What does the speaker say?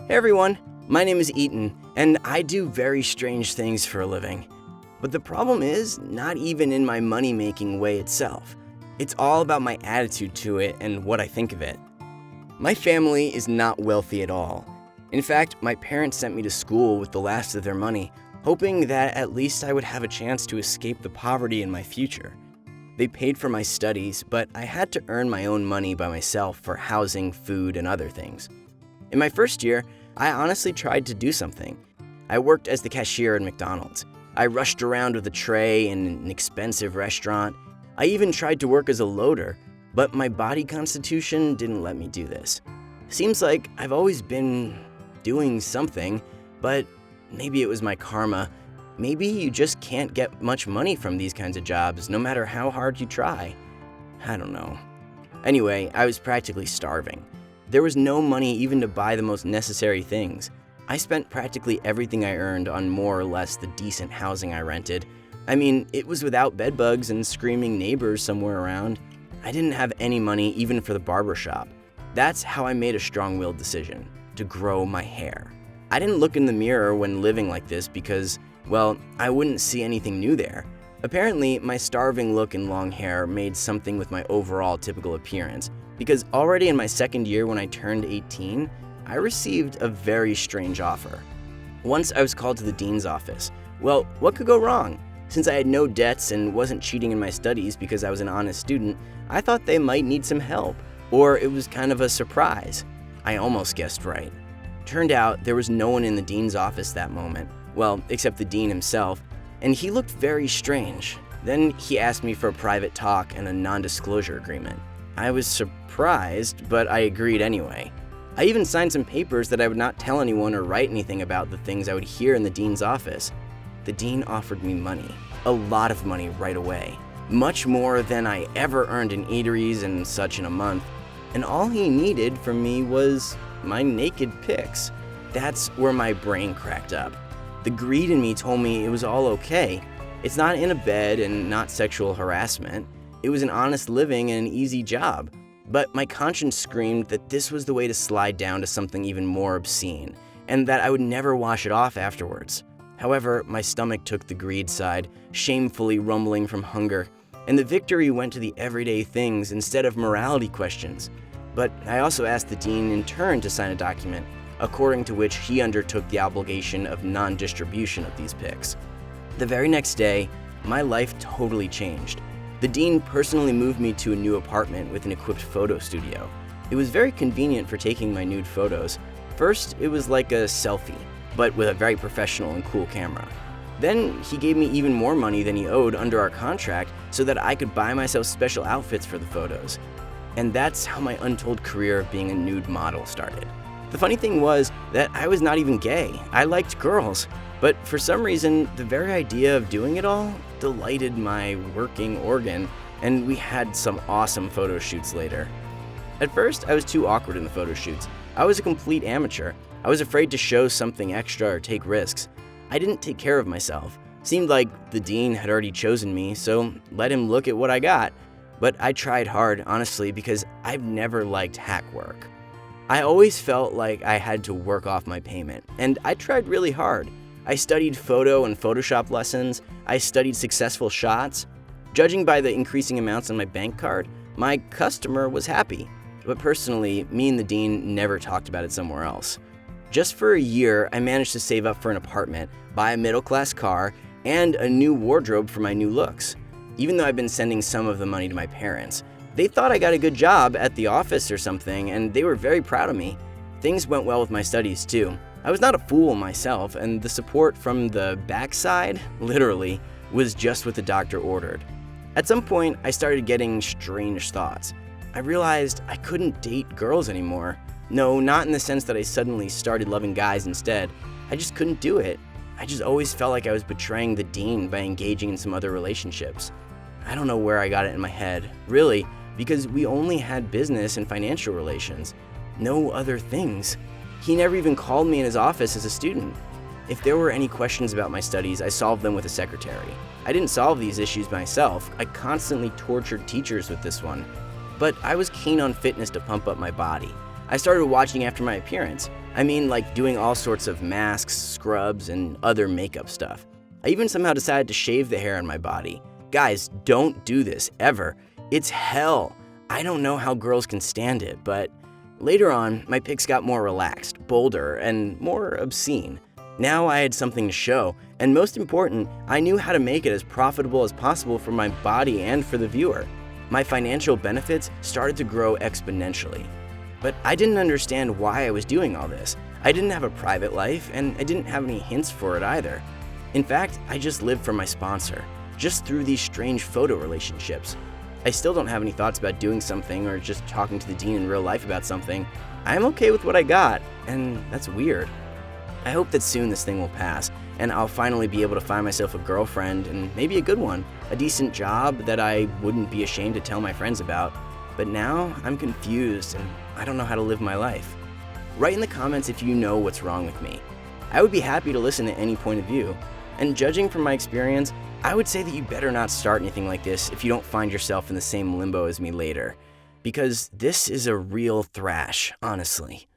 Hey everyone, my name is Eaton, and I do very strange things for a living. But the problem is not even in my money-making way itself. It's all about my attitude to it and what I think of it. My family is not wealthy at all. In fact, my parents sent me to school with the last of their money, hoping that at least I would have a chance to escape the poverty in my future. They paid for my studies, but I had to earn my own money by myself for housing, food, and other things. In my first year, I honestly tried to do something. I worked as the cashier at McDonald's. I rushed around with a tray in an expensive restaurant. I even tried to work as a loader, but my body constitution didn't let me do this. Seems like I've always been doing something, but maybe it was my karma. Maybe you just can't get much money from these kinds of jobs, no matter how hard you try. I don't know. Anyway, I was practically starving. There was no money even to buy the most necessary things. I spent practically everything I earned on more or less the decent housing I rented. I mean, it was without bedbugs and screaming neighbors somewhere around. I didn't have any money even for the barbershop. That's how I made a strong-willed decision, to grow my hair. I didn't look in the mirror when living like this because, well, I wouldn't see anything new there. Apparently, my starving look and long hair made something with my overall typical appearance, because already in my second year when I turned 18, I received a very strange offer. Once I was called to the dean's office. Well, what could go wrong? Since I had no debts and wasn't cheating in my studies because I was an honest student, I thought they might need some help, or it was kind of a surprise. I almost guessed right. Turned out there was no one in the dean's office that moment, well, except the dean himself, and he looked very strange. Then he asked me for a private talk and a non-disclosure agreement. I was surprised, but I agreed anyway. I even signed some papers that I would not tell anyone or write anything about the things I would hear in the dean's office. The dean offered me money, a lot of money right away, much more than I ever earned in eateries and such in a month, and all he needed from me was my naked pics. That's where my brain cracked up. The greed in me told me it was all okay. It's not in a bed and not sexual harassment. It was an honest living and an easy job. But my conscience screamed that this was the way to slide down to something even more obscene, and that I would never wash it off afterwards. However, my stomach took the greed side, shamefully rumbling from hunger, and the victory went to the everyday things instead of morality questions. But I also asked the dean in turn to sign a document, according to which he undertook the obligation of non-distribution of these pics. The very next day, my life totally changed. The dean personally moved me to a new apartment with an equipped photo studio. It was very convenient for taking my nude photos. First, it was like a selfie, but with a very professional and cool camera. Then he gave me even more money than he owed under our contract so that I could buy myself special outfits for the photos. And that's how my untold career of being a nude model started. The funny thing was that I was not even gay. I liked girls. But for some reason, the very idea of doing it all delighted my working organ, and we had some awesome photo shoots later. At first, I was too awkward in the photo shoots. I was a complete amateur. I was afraid to show something extra or take risks. I didn't take care of myself. Seemed like the dean had already chosen me, so let him look at what I got. But I tried hard, honestly, because I've never liked hack work. I always felt like I had to work off my payment, and I tried really hard. I studied photo and Photoshop lessons. I studied successful shots. Judging by the increasing amounts on my bank card, my customer was happy. But personally, me and the dean never talked about it somewhere else. Just for a year, I managed to save up for an apartment, buy a middle-class car, and a new wardrobe for my new looks. Even though I've been sending some of the money to my parents, they thought I got a good job at the office or something, and they were very proud of me. Things went well with my studies too. I was not a fool myself, and the support from the backside, literally, was just what the doctor ordered. At some point, I started getting strange thoughts. I realized I couldn't date girls anymore. No, not in the sense that I suddenly started loving guys instead. I just couldn't do it. I just always felt like I was betraying the dean by engaging in some other relationships. I don't know where I got it in my head, really, because we only had business and financial relations. No other things. He never even called me in his office as a student. If there were any questions about my studies, I solved them with a secretary. I didn't solve these issues myself. I constantly tortured teachers with this one. But I was keen on fitness to pump up my body. I started watching after my appearance. I mean, like doing all sorts of masks, scrubs, and other makeup stuff. I even somehow decided to shave the hair on my body. Guys, don't do this, ever. It's hell. I don't know how girls can stand it, but later on, my pics got more relaxed, bolder, and more obscene. Now I had something to show, and most important, I knew how to make it as profitable as possible for my body and for the viewer. My financial benefits started to grow exponentially. But I didn't understand why I was doing all this. I didn't have a private life, and I didn't have any hints for it either. In fact, I just lived for my sponsor, just through these strange photo relationships. I still don't have any thoughts about doing something or just talking to the dean in real life about something. I'm okay with what I got, and that's weird. I hope that soon this thing will pass, and I'll finally be able to find myself a girlfriend, and maybe a good one, a decent job that I wouldn't be ashamed to tell my friends about. But now, I'm confused, and I don't know how to live my life. Write in the comments if you know what's wrong with me. I would be happy to listen to any point of view. And judging from my experience, I would say that you better not start anything like this if you don't find yourself in the same limbo as me later. Because this is a real thrash, honestly.